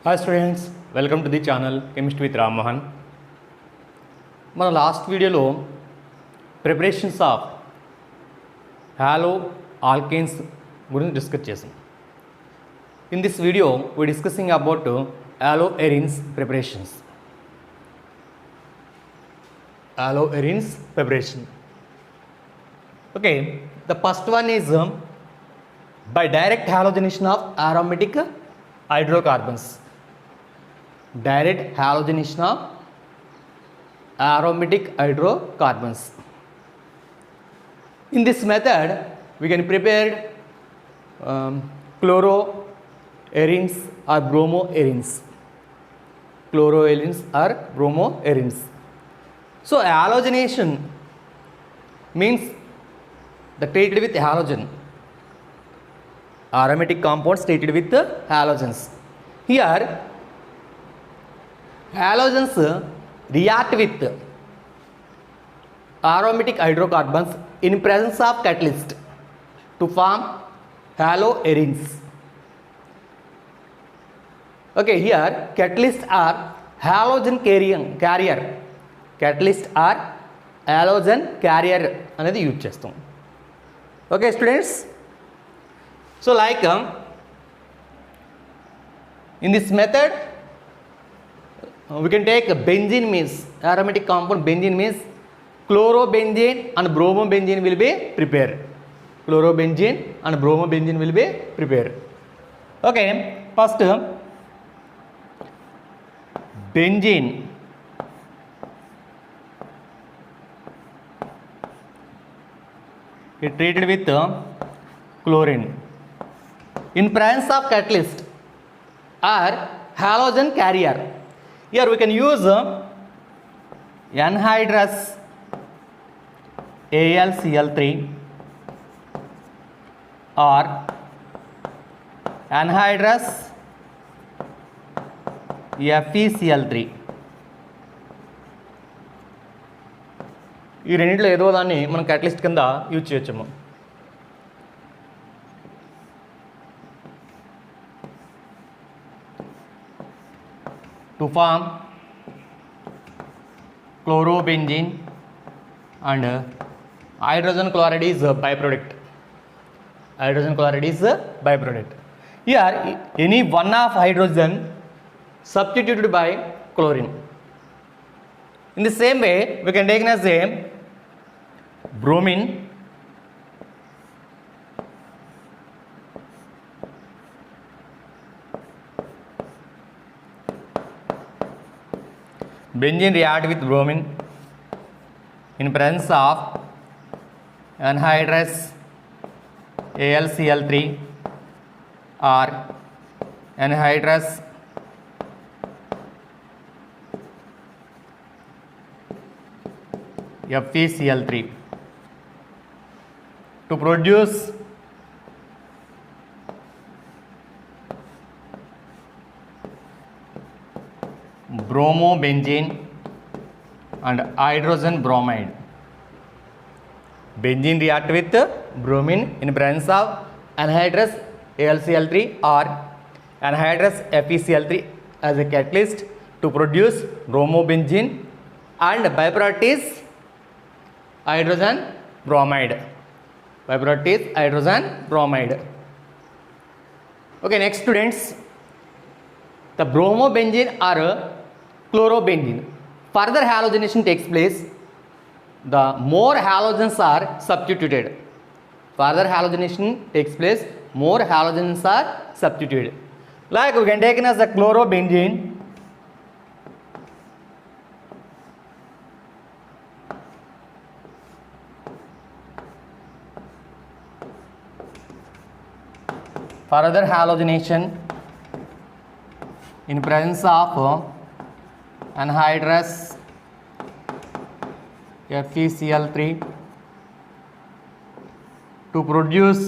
Hi students, welcome to the channel Chemistry with Ram Mohan. మన last వీడియోలో preparations of haloalkanes గురించి discuss చేసాం. In this video we discussing about haloarenes preparations. Haloarenes preparation. Okay, the first one is by direct halogenation of aromatic hydrocarbons. Direct halogenation of aromatic hydrocarbons. In this method, we can prepare chloroarenes or bromoarenes. Chloroarenes or bromoarenes. So halogenation means the treated with halogen. Aromatic compounds treated with halogens. Here halogens react with aromatic hydrocarbons in presence of catalyst to form haloarenes. Okay, here catalysts are halogen carrier. Catalysts are halogen carrier అనేది use చేస్తాం. Okay students, so like in this method we can take benzene means aromatic compound. Benzene means chlorobenzene and bromobenzene will be prepared. Chlorobenzene and bromobenzene will be prepared. Okay, first benzene is treated with chlorine in presence of catalyst or halogen carrier. Here we can use anhydrous AlCl3 or anhydrous FeCl3. ఈ రెండింటిలో ఏదో దాన్ని మనం catalyst కింద use చేయొచ్చాము. To form chlorobenzene and hydrogen chloride is a byproduct. Hydrogen chloride is a byproduct. Here any one of hydrogen substituted by chlorine. In the same way we can take as a bromine benzene react with bromine in presence of anhydrous AlCl3 or anhydrous FeCl3 to produce bromobenzene and hydrogen bromide. Benzene react with bromine in presence of anhydrous AlCl3 or anhydrous FeCl3 as a catalyst to produce bromobenzene, and byproduct is hydrogen bromide. Byproduct is hydrogen bromide. Okay, next students, the bromobenzene or chlorobenzene, further halogenation takes place. The more halogens are substituted. Further halogenation takes place, more halogens are substituted. Like we can take as the chlorobenzene further halogenation in presence of anhydrous FeCl3 to produce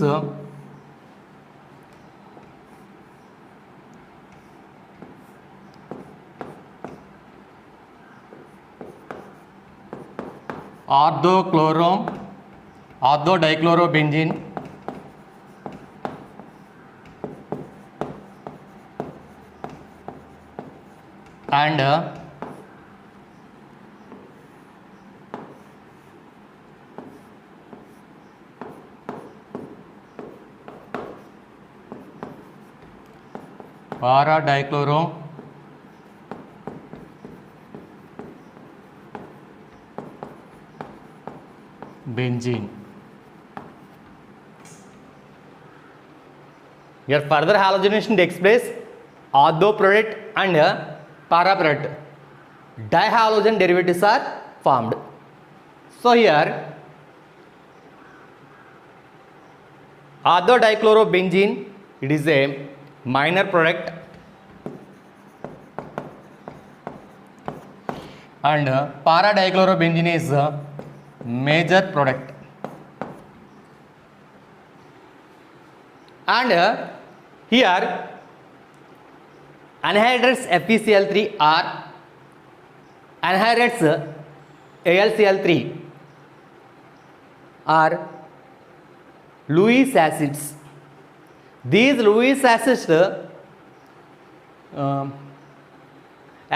orthodichlorobenzene and para dichloro benzene. Here further halogenation takes place, ortho product and para product. Dihalogen derivatives are formed. So here ortho dichlorobenzene, it is a minor product, and para dichlorobenzene is a major product. And here anhydrous FeCl3 or anhydrous AlCl3 are Lewis acids. These Lewis acids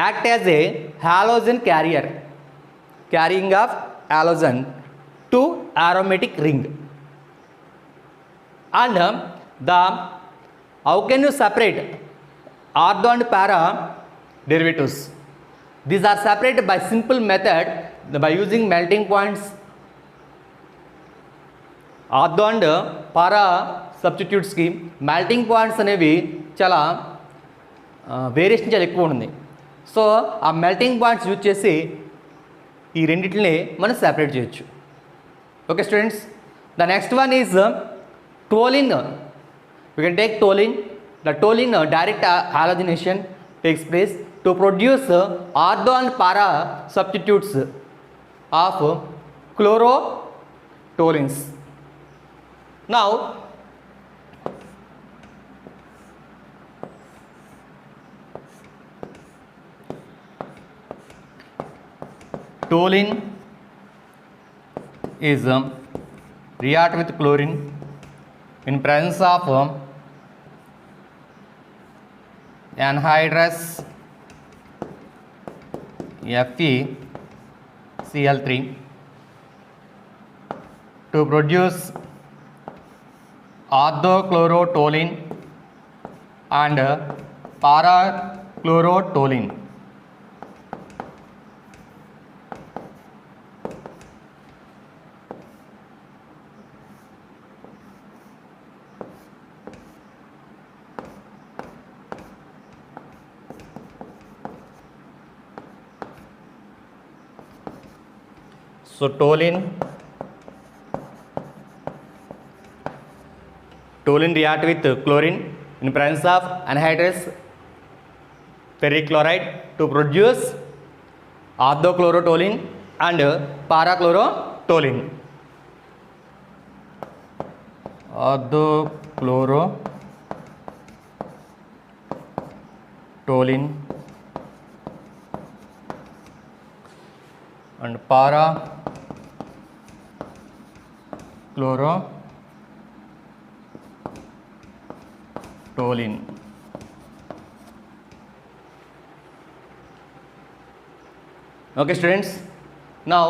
act as a halogen carrier, carrying of halogen to aromatic ring. And how can you separate ortho and para derivatives? These are separated by simple method by using melting points. Ortho and para substitutes కి melting points అనేవి చాలా variation చాలా ఎక్కువ ఉంది. So ఆ melting points use చేసి ఈ రెండింటిని మనం సెపరేట్ చేయొచ్చు. Okay students, the next one is toluene. We can take toluene. The toluene direct halogenation takes place to produce ortho and para substitutes of chlorotoluenes. Now toluene is react with chlorine in presence of anhydrous FeCl3 to produce orthochlorotoluene and parachlorotoluene. So toluene react with chlorine in presence of anhydrous ferric chloride to produce orthochlorotoluene and parachlorotoluene. Orthochlorotoluene and parachlorotoluene. Okay students, now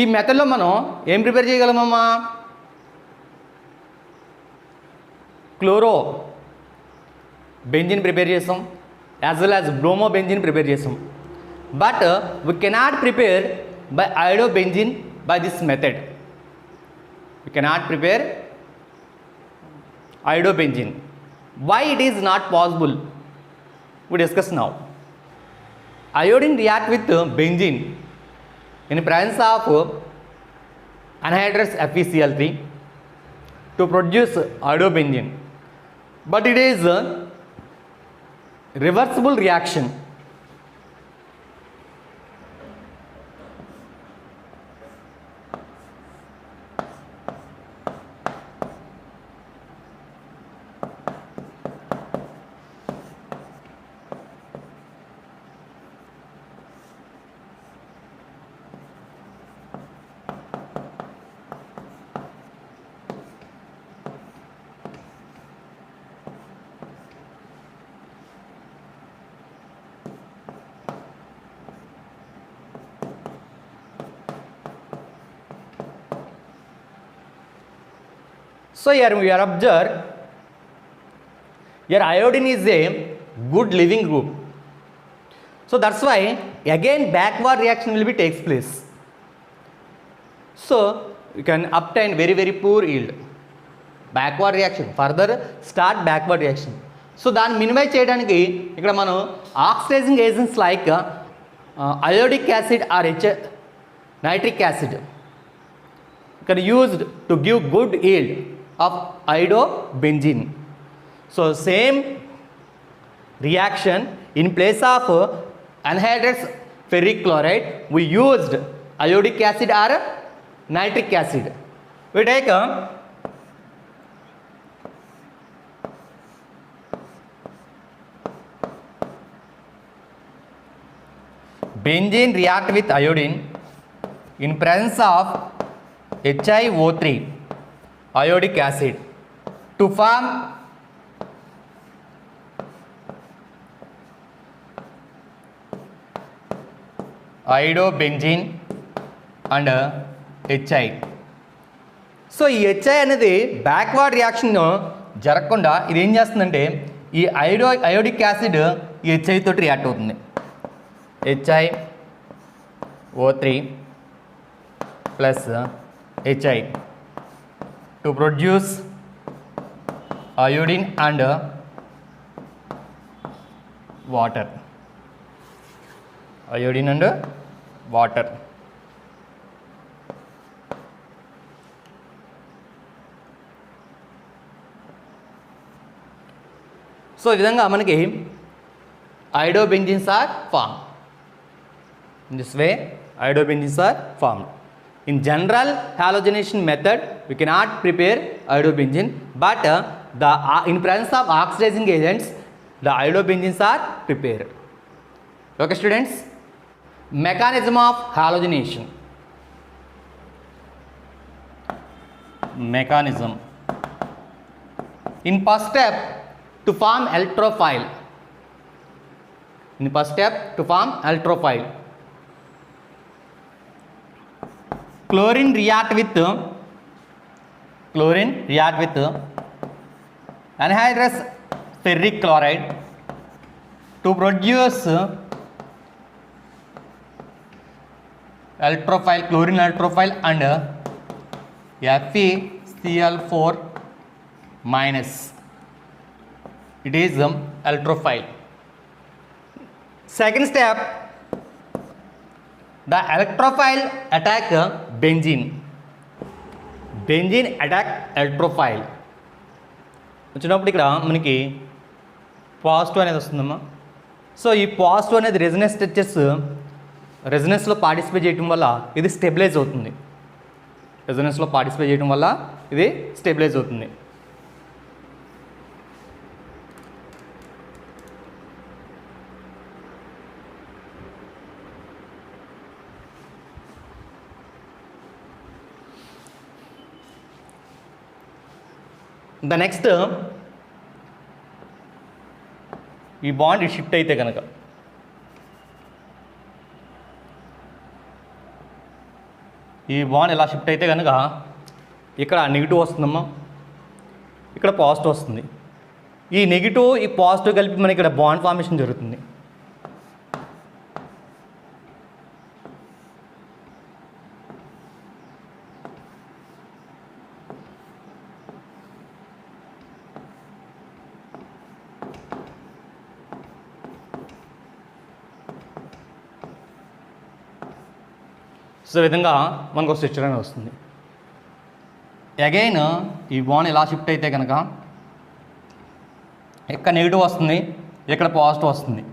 ఈ మెథడ్లో మనం ఏం prepare చేయగలమమ్మా? Chlorobenzene prepare చేసాం, as well as bromobenzene prepare చేసాం. But we cannot prepare by iodobenzene by this method. We cannot prepare iodobenzene. Why it is not possible? We discuss now. Iodine react with benzene in presence of anhydrous FeCl3 to produce iodobenzene, but it is a reversible reaction. So here we are observed, here iodine is a good living group. So that's why again backward reaction will be takes place. So you can obtain very very poor yield. Backward reaction, further start backward reaction. So దాన్ని minimize చేయడానికి ఇక్కడ మనం oxidizing agents like iodic acid or nitric acid ఇక్కడ used to give good yield of iodobenzene. So same reaction, in place of anhydrous ferric chloride we used iodic acid or nitric acid. We take benzene react with iodine in presence of HiO3 iodic acid to form iodobenzene and HI. So ఈ HI అనేది backward reaction జరగకుండా ఇది ఏం చేస్తుందంటే ఈ iodic acid ఈ HI తోటి react అవుతుంది. HiO3 plus HI to produce iodine and water. Iodine and water. So ఈ విధంగా మనకి iodobenzene are formed. In this way iodobenzene are formed. In general halogenation method we cannot prepare iodobenzene, but in presence of oxidizing agents the iodobenzenes are prepared. Okay students, mechanism of halogenation. Mechanism. In first step to form electrophile. In first step to form electrophile, chlorine react with anhydrous ferric chloride to produce electrophile, chlorine electrophile and FeCl4 minus. It is electrophile. Second step, the electrophile attack benzene. Benzene attack electrophile. వచ్చినప్పుడు ఇక్కడ మనకి positive అనేది వస్తుందమ్మా. So ఈ positive అనేది resonance touches రెజినెన్స్లో participate చేయడం వల్ల ఇది స్టెబిలైజ్ అవుతుంది. రెజినెన్స్లో పార్టిసిపేట్ చేయడం వల్ల ఇది స్టెబిలైజ్ అవుతుంది. ద నెక్స్ట్ ఈ బాండ్ షిఫ్ట్ అయితే కనుక ఈ బాండ్ ఇలా షిఫ్ట్ అయితే కనుక ఇక్కడ నెగిటివ్ వస్తుందమ్మా, ఇక్కడ పాజిటివ్ వస్తుంది. ఈ నెగిటివ్ ఈ పాజిటివ్ కలిపి మనకి ఇక్కడ బాండ్ ఫార్మేషన్ జరుగుతుంది. సో ఈ విధంగా మనకు స్ట్రక్చర్ అనేది వస్తుంది. అగైన్ ఈ బాండ్ ఇలా షిఫ్ట్ అయితే కనుక ఇక్కడ నెగిటివ్ వస్తుంది, ఇక్కడ పాజిటివ్ వస్తుంది.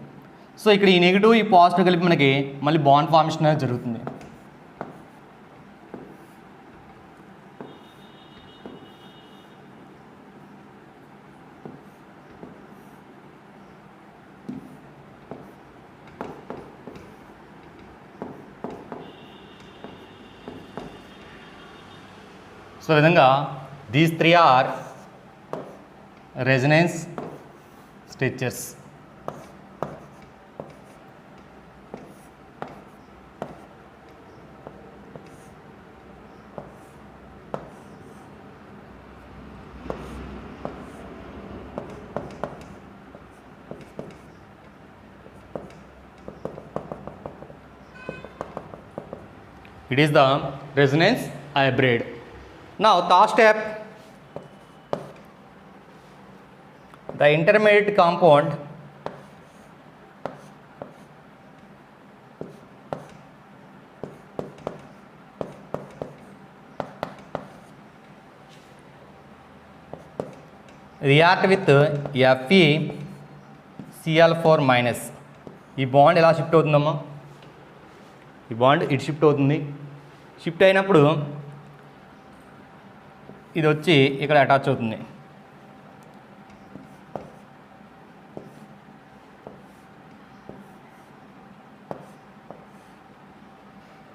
సో ఇక్కడ ఈ నెగిటివ్ ఈ పాజిటివ్ కలిపి మనకి మళ్ళీ బాండ్ ఫార్మేషన్ అనేది జరుగుతుంది. సో ఈ విధంగా these three are resonance structures. It is the resonance hybrid. Now third step, the intermediate compound react with FeCl4 minus. ఈ బాండ్ ఎలా షిఫ్ట్ అవుతుందమ్మా, ఈ బాండ్ ఇటు షిఫ్ట్ అవుతుంది. షిఫ్ట్ అయినప్పుడు ఇది వచ్చి ఇక్కడ అటాచ్ అవుతుంది.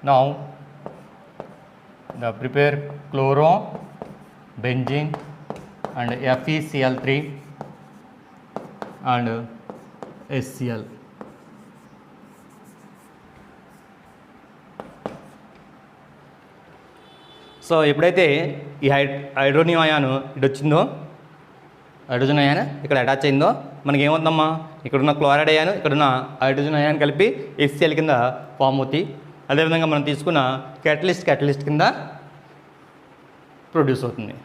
Now the prepare chloro, benzene and FeCl3 and HCl. So ఎప్పుడైతే ఈ హైడ్రోనియం అయాను ఇటు వచ్చిందో, హైడ్రోజన్ అయాన్ ఇక్కడ అటాచ్ అయిందో, మనకి ఏమవుతుందమ్మా, ఇక్కడున్న క్లోరైడ్ అయాను ఇక్కడున్న హైడ్రోజన్ అయాన్ కలిపి HCl కింద ఫామ్ అవుతాయి. అదేవిధంగా మనం తీసుకున్న క్యాటలిస్ట్ కింద ప్రొడ్యూస్ అవుతుంది.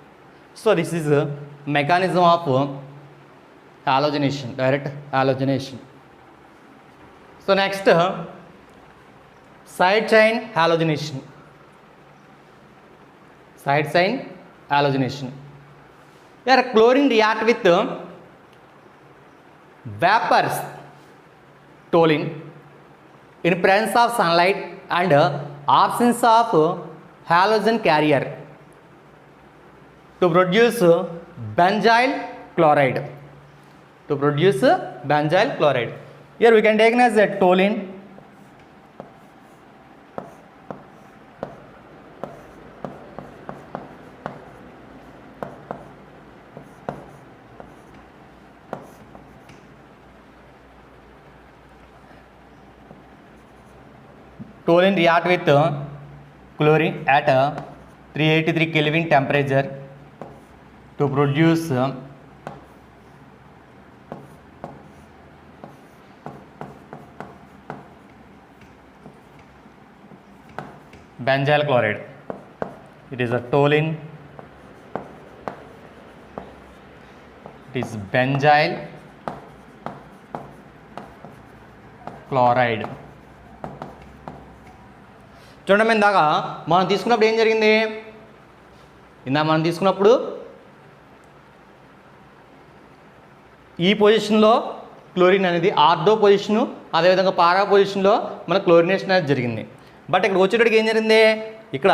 So this is mechanism of halogenation, direct halogenation. So next side chain halogenation. Side chain halogenation. Here chlorine react with vapors toluene in presence of sunlight and absence of halogen carrier to produce benzyl chloride. To produce benzyl chloride. Here we can take as a toluene. Toluene react with chlorine at 383 Kelvin temperature to produce benzyl chloride. It is a toluene. It is benzyl chloride. చూడండి, ఇందాక మనం తీసుకున్నప్పుడు ఏం జరిగింది, మనం తీసుకున్నప్పుడు ఈ పొజిషన్లో క్లోరిన్ అనేది ఆర్థో పొజిషను, అదేవిధంగా పారా పొజిషన్లో మన క్లోరినేషన్ అనేది జరిగింది. బట్ ఇక్కడ వచ్చేటప్పటికి ఏం జరిగింది, ఇక్కడ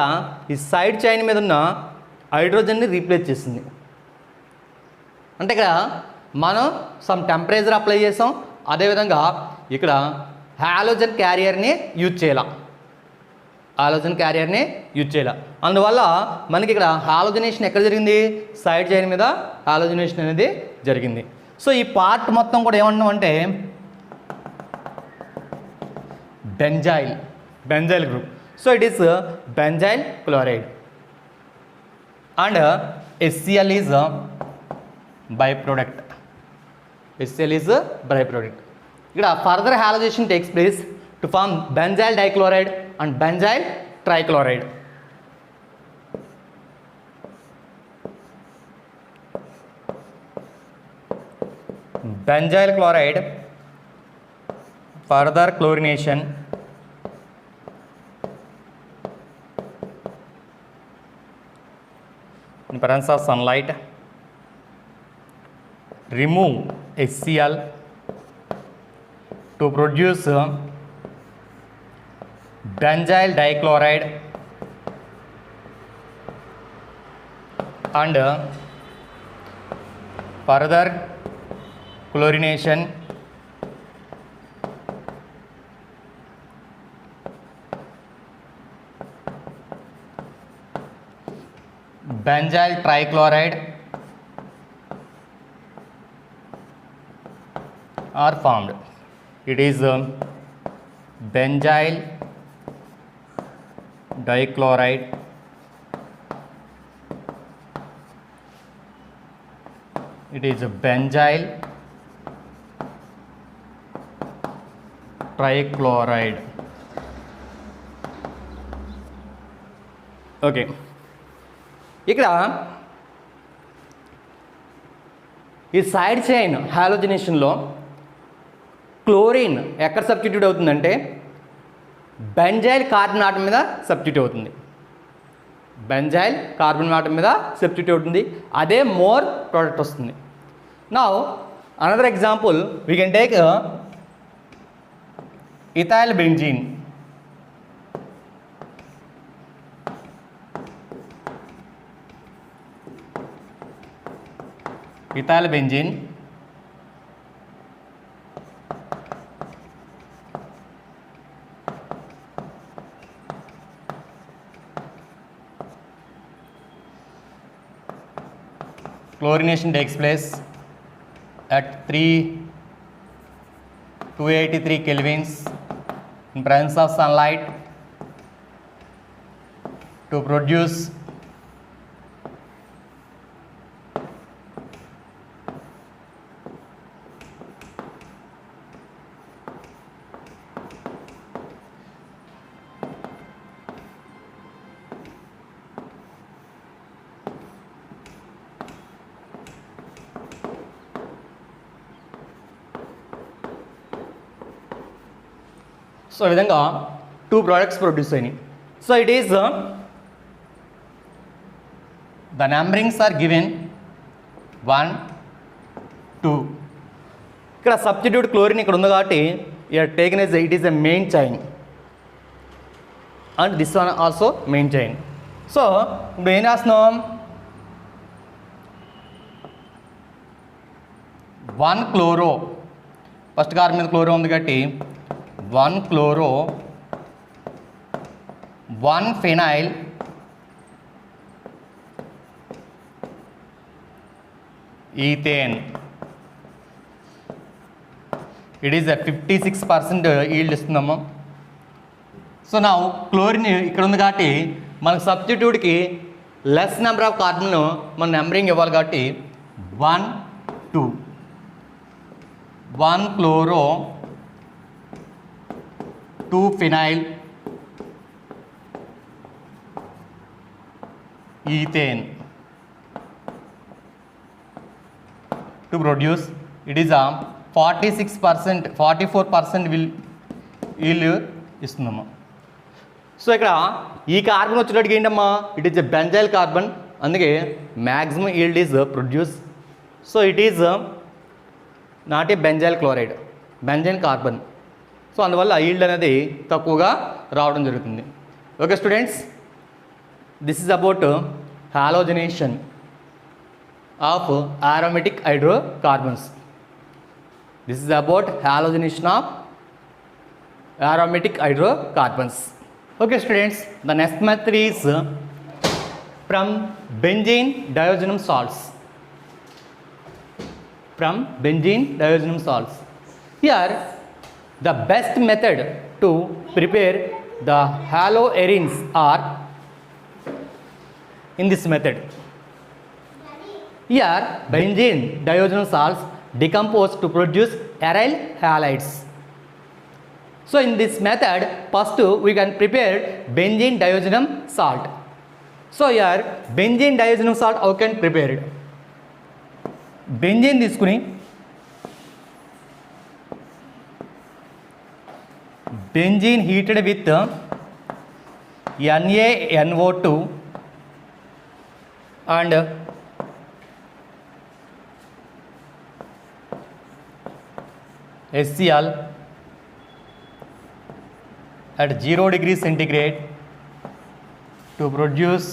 ఈ సైడ్ చైన్ మీద ఉన్న హైడ్రోజన్ని రీప్లేస్ చేసింది. అంటే ఇక్కడ మనం సమ్ టెంపరేచర్ అప్లై చేసాం, అదేవిధంగా ఇక్కడ హాలోజన్ క్యారియర్ని యూజ్ చేయాలి. అందువల్ల మనకి ఇక్కడ హాలోజనేషన్ ఎక్కడ జరిగింది, సైడ్ చైన్ మీద హాలోజనేషన్ అనేది జరిగింది. సో ఈ పార్ట్ మొత్తం కూడా ఏమన్నాం అంటే benzyl group. So it is benzyl chloride and HCl is by product. ఇక్కడ further halogenation takes place to form benzyl dichloride and benzyl trichloride. Benzyl chloride, further chlorination in presence of sunlight, remove HCl to produce benzyl dichloride and further chlorination benzyl trichloride are formed. It is benzyl dichloride it is a benzyl trichloride. Okay, ఇక్కడ ఈ side chain హాలోజనేషన్లో chlorine ఎక్కడ substitute అవుతుందంటే benzyl carbon atom మీద substitute అవుతుంది. Benzyl carbon atom మీద substitute అవుతుంది, అదే more product వస్తుంది. Now another example we can take ethyl benzene. Ethyl benzene chlorination takes place at 283 kelvins in presence of sunlight to produce so ఈ విధంగా 2 products produce అయినాయి. So it is the numberings are given 1, 2. ఇక్కడ substitute chlorine ఇక్కడ ఉంది కాబట్టి taken as it is a main chain and this one also main chain. So ఇప్పుడు ఏం చేస్తున్నాం, 1 క్లోరో ఫస్ట్ కార్బన్ మీద క్లోరో ఉంది కాబట్టి 1 chloro, 1 phenyl, ethane. It is a 56% yield ఇస్తున్నాము. సో నా క్లోరిన్ ఇక్కడ ఉంది కాబట్టి మనకు సబ్స్టిట్యూట్కి లెస్ నెంబర్ ఆఫ్ కార్బన్ మన నెంబరింగ్ ఇవ్వాలి కాబట్టి 1, 2, 1 chloro, 2 phenyl, ethane to produce. It is a 46%, 44% will yield ఇస్తున్నాము. సో ఇక్కడ ఈ కార్బన్ వచ్చేటట్టుగా ఏంటమ్మా, it is a benzyl carbon, అందుకే maximum yield is produce. So it is not a benzyl chloride, benzyl carbon. So అందువల్ల yield అనేది తక్కువగా రావడం జరుగుతుంది. Okay students, this is about halogenation of aromatic hydrocarbons. This is about halogenation of aromatic hydrocarbons. Okay students, the next method is from benzene diazoxanum salts. From benzene diazoxanum salts. Here the best method to prepare the haloarenes are in this method. Here benzene diazoxanum salts decompose to produce aryl halides. So in this method first we can prepare benzene diazoxanum salt. So here benzene diazoxanum salt how can prepare it? Benzene తీసుకుని benzene heated with NaNO2 and HCl at 0 degrees centigrade to produce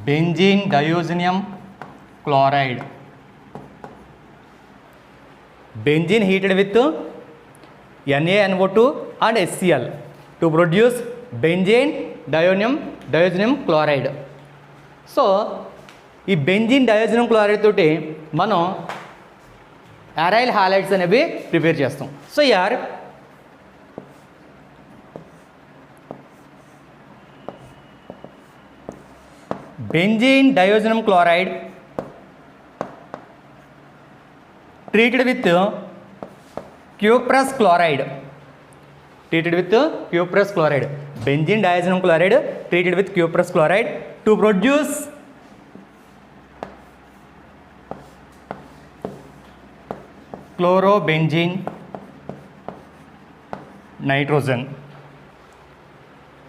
benzene diazoxanum chloride. Benzene heated with NaNO2 and HCl to produce benzene diazoxanum chloride. So ఈ benzene diazonium chloride తోటి మనం aryl halides అనేవి prepare చేస్తాం. So యార్ benzene diazoxanum chloride treated with cuprous chloride treated with cuprous chloride. Benzene diazonium chloride treated with cuprous chloride to produce chlorobenzene nitrogen.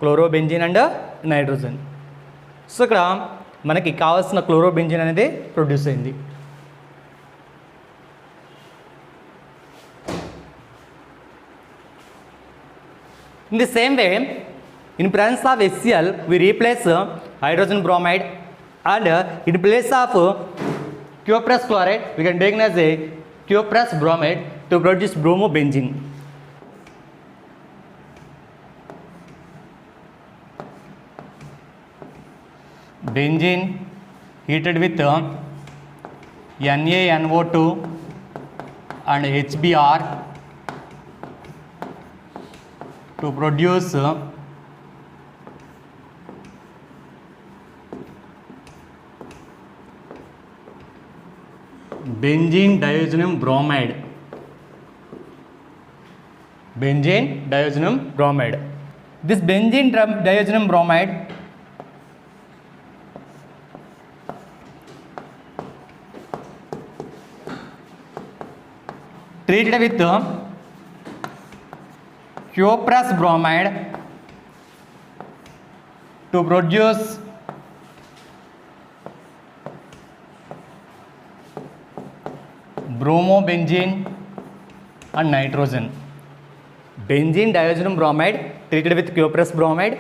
Chlorobenzene and nitrogen. So ఇక్కడ మనకి కావాల్సిన chlorobenzene అనేది produce అయింది. In the same way, in presence of HCl, we replace hydrogen bromide, and in place of cuprous chloride, we can take as a cuprous bromide to produce bromobenzene. Benzene heated with NaNO2 and HBr to produce benzene diazonium bromide. Benzene diazonium bromide. This benzene diazonium bromide treated with cuprous bromide to produce bromobenzene and nitrogen. Benzene diazonium bromide treated with cuprous bromide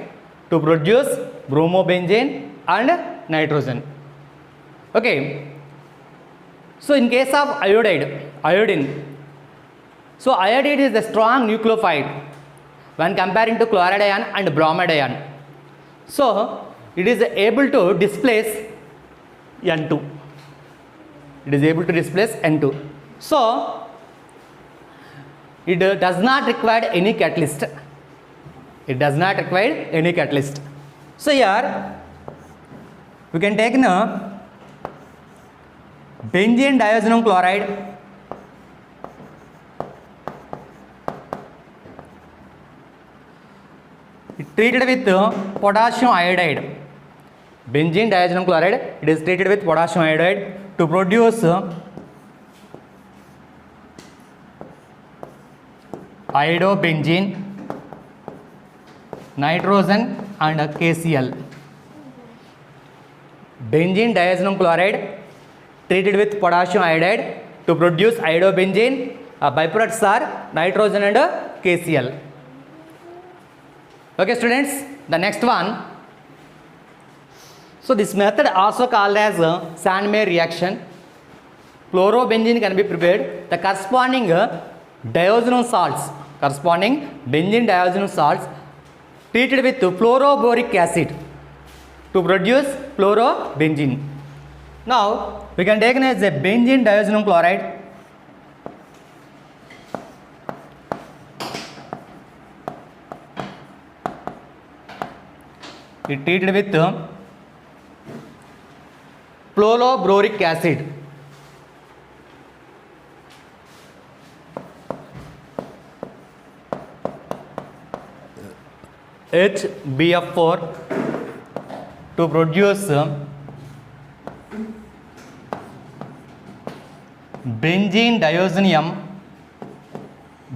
to produce bromobenzene and nitrogen. Okay. So in case of iodine, so iodine is a strong nucleophile when comparing to chloride ion and bromide ion. So it is able to displace N2. It is able to displace N2. So it does not require any catalyst. It does not require any catalyst. So here we can take now benzene diazonium chloride treated with potassium iodide. Benzene diazonium chloride, it is treated with potassium iodide to produce iodobenzene, nitrogen and KCl. Benzene diazonium chloride treated with potassium iodide to produce iodobenzene. Byproducts are nitrogen and KCl. Okay students, the next one. So this method also called as Sandmeyer reaction. Chlorobenzene can be prepared. The corresponding diazonium salts, benzene diazonium salts treated with fluoroboric acid to produce chlorobenzene. Now we can take as a benzene diazonium chloride it treated with fluoroboric acid HBF4 to produce benzene diazonium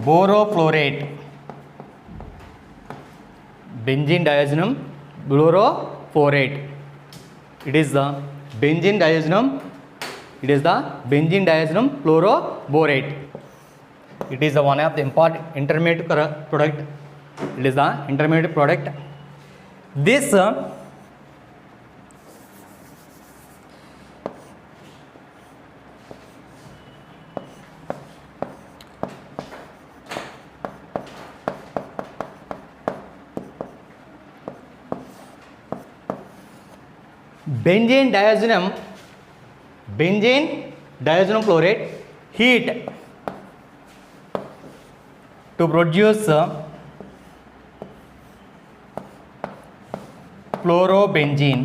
borofluorate. Benzene diazonium borofluorate. It is the benzene diazonium. It is the benzene diazonium fluoroborate. It is the one of the important intermediate product. It is the intermediate product. This benzene diazonium chlorate heat to produce chlorobenzene.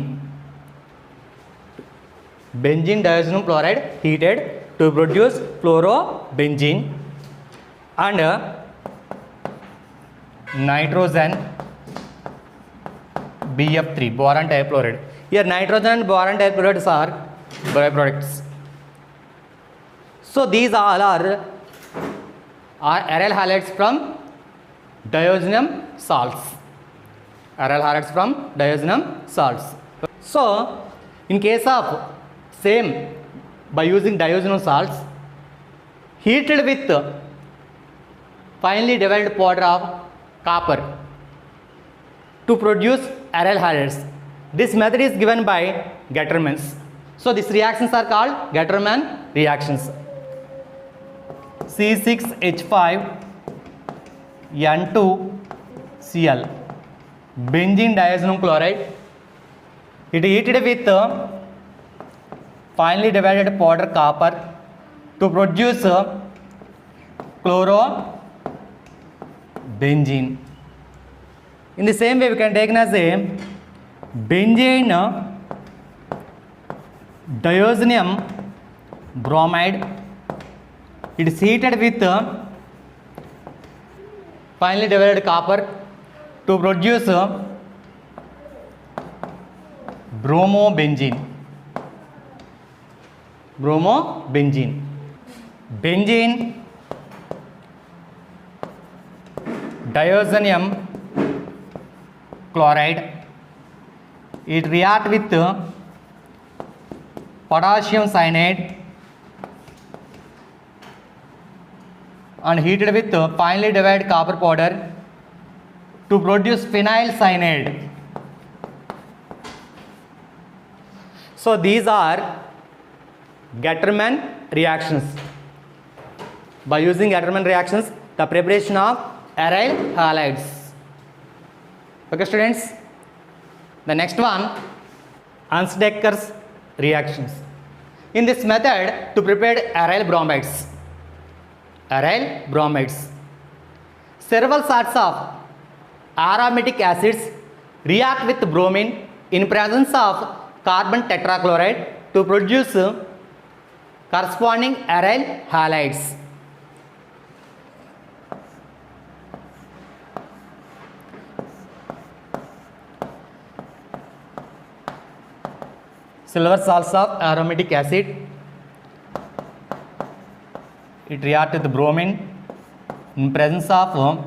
Benzene diazonium chloride heated to produce chlorobenzene and nitrogen BF3, boron dichloride. Here nitrogen and boron dichlorides are byproducts. So these all are aryl halides from diazonium salts. Aryl halides from diazonium salts. So in case of same, by using diazonium salts heated with finely divided powder of copper to produce aryl halides. This method is given by Gattermann's. So these reactions are called Gattermann reactions. C6H5 N2Cl, benzene diazonium chloride. It heated with finely divided powder copper to produce chlorobenzene. In the same way, we can take as a benzene diazonium bromide. It is heated with finely divided copper to produce bromobenzene. Bromobenzene. Benzene diazonium chloride. It reacts with potassium cyanide and heated with finely divided copper powder to produce phenyl cyanide. So these are Gattermann reactions. By using Gattermann reactions, the preparation of aryl halides. Okay students, the next one, Ansdecker's reactions. In this method to prepare aryl bromides, several sorts of aromatic acids react with bromine in presence of carbon tetrachloride to produce corresponding aryl halides. Silver salts of aromatic acid, it reacts with bromine in presence of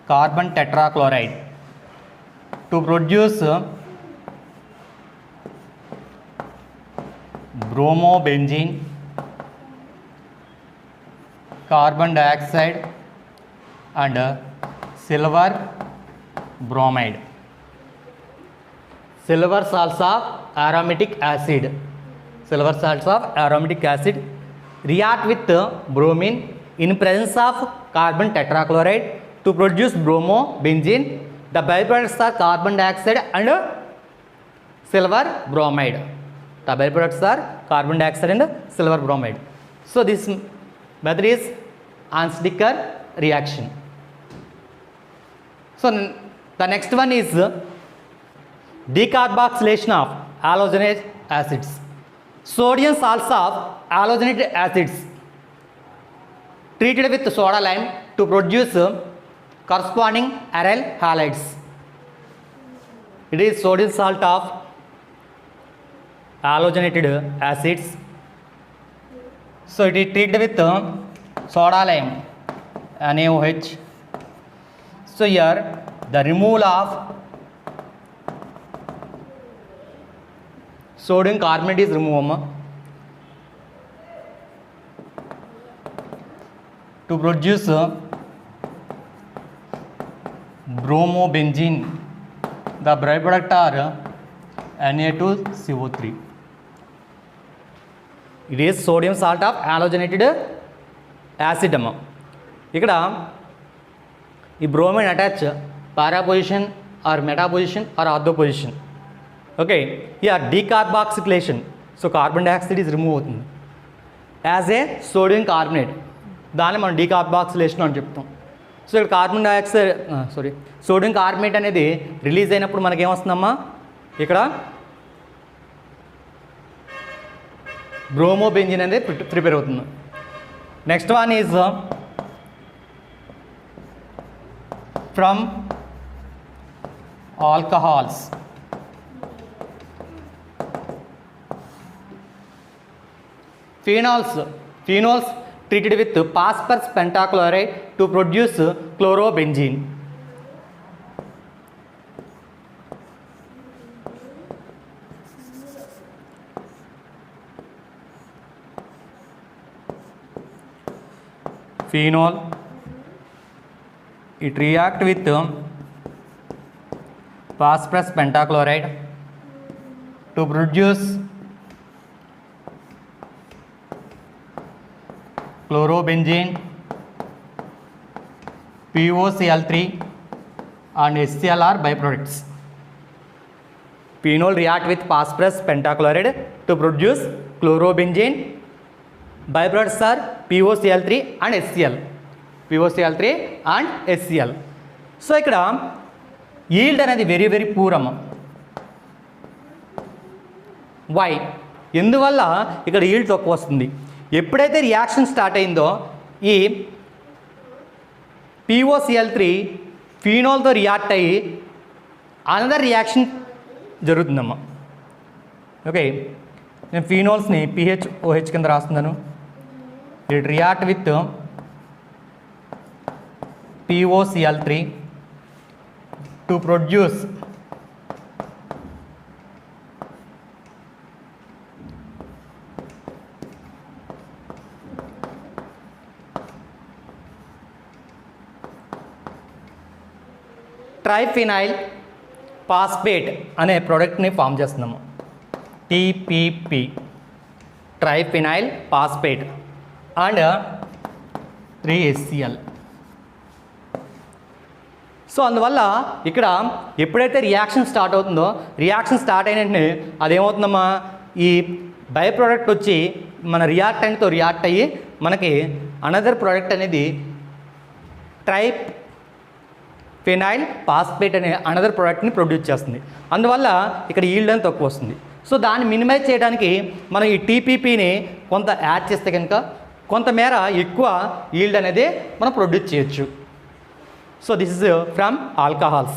carbon tetrachloride to produce bromobenzene, carbon dioxide and silver bromide. Silver salts of aromatic acid, react with bromine in presence of carbon tetrachloride to produce bromobenzene. The byproducts are carbon dioxide and silver bromide. The byproducts are carbon dioxide and silver bromide. So this method is Ansdecker reaction. So the next one is decarboxylation of halogenate acids. Sodium salts of halogenated acids treated with soda lime to produce corresponding aryl halides. It is sodium salt of halogenated acids. So it is treated with soda lime, NaOH. So here the removal of sodium carbonate is removed to produce bromobenzene. The byproduct are Na2CO3. It is sodium salt of halogenated acid. ఇక్కడ ఈ bromine attach para position or meta position or ortho position. Okay, here decarboxylation. So carbon dioxide is removed as a sodium carbonate. దాన్ని మనం decarboxylation అని చెప్తాం. So ఇక్కడ carbon dioxide sodium carbonate అనేది release అయినప్పుడు మనకేమొస్తుందమ్మా, ఇక్కడ బ్రోమోబెంజిన్ అనేది ప్రిపేర్ అవుతుంది. Next one is from alcohols. Phenols treated with phosphorus pentachloride to produce chlorobenzene. Phenol, it react with phosphorus pentachloride to produce chlorobenzene, POCl3 and HCl are byproducts. Phenol react with phosphorus pentachloride to produce chlorobenzene. Byproducts are POCl3 and HCl. POCl3 and HCl. So ఇక్కడ yield అనేది very very poor అమ్మ. Why? ఎందువల్ల ఇక్కడ yield తక్కువ వస్తుంది? ఎప్పుడైతే reaction start అయిందో ఈ POCl3 ఫీనోల్తో రియాక్ట్ అయ్యి అనదర్ రియాక్షన్ జరుగుతుందమ్మా. ఓకే, నేను ఫీనోల్స్ని PHOH కింద రాస్తున్నాను. It react with POCl3 to produce triphenyl phosphate అనే ప్రోడక్ట్ని ఫామ్ చేస్తున్నాము. TPP, triphenyl phosphate and 3HCl. So అందువల్ల ఇక్కడ ఎప్పుడైతే రియాక్షన్ స్టార్ట్ అవుతుందో రియాక్షన్ స్టార్ట్ అయిన వెంటనే అదేమవుతుందమ్మా, ఈ బై ప్రోడక్ట్ వచ్చి మన రియాక్టెంట్తో రియాక్ట్ అయ్యి మనకి అనదర్ ప్రోడక్ట్ అనేది ట్రైఫినైల్ ఫాస్ఫేట్ అనే అనదర్ ప్రోడక్ట్ని ప్రొడ్యూస్ చేస్తుంది. అందువల్ల ఇక్కడ ఈల్డ్ అని తక్కువ వస్తుంది. సో దాన్ని మినిమైజ్ చేయడానికి మనం ఈ TPPని కొంత యాడ్ చేస్తే కనుక కొంతమేర ఎక్కువ ఈల్డ్ అనేది మనం ప్రొడ్యూస్ చేయొచ్చు. So this is from alcohols.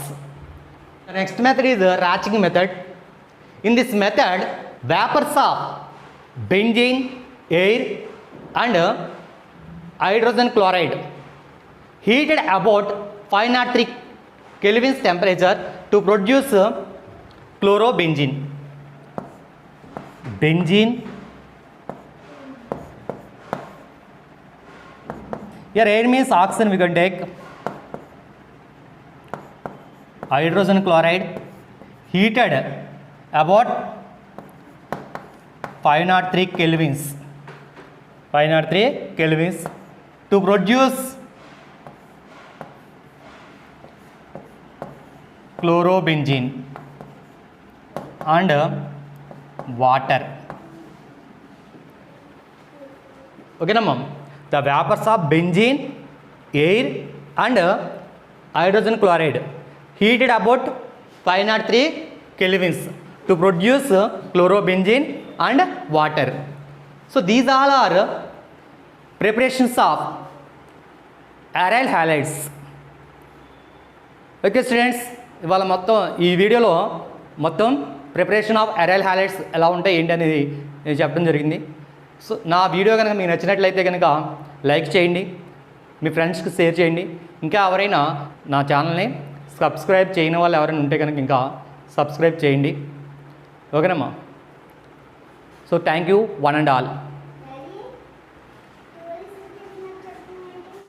The next method is Raching method. In this method, vapors of benzene, air and hydrogen chloride heated about 503 Kelvin's temperature to produce chlorobenzene. Benzene. Here air means oxygen we can take. Hydrogen chloride heated about 503 Kelvins. 503 Kelvins to produce chlorobenzene and water. Okay, ma'am. The vapors of benzene, air and hydrogen chloride heated about 503 Kelvins to produce chlorobenzene and water. So these all are preparations of aryl halides. Okay students, ఇవాళ మొత్తం ఈ వీడియోలో మొత్తం preparation of aryl halides ఎలా ఉంటాయి ఏంటి అనేది నేను చెప్పడం జరిగింది. సో నా వీడియో కనుక మీకు నచ్చినట్లయితే కనుక లైక్ చేయండి, మీ ఫ్రెండ్స్కి షేర్ చేయండి. ఇంకా ఎవరైనా నా ఛానల్ని సబ్స్క్రైబ్ చేయని వాళ్ళు ఎవరైనా ఉంటే కనుక ఇంకా సబ్స్క్రైబ్ చేయండి. ఓకేనమ్మా. So thank you one and all.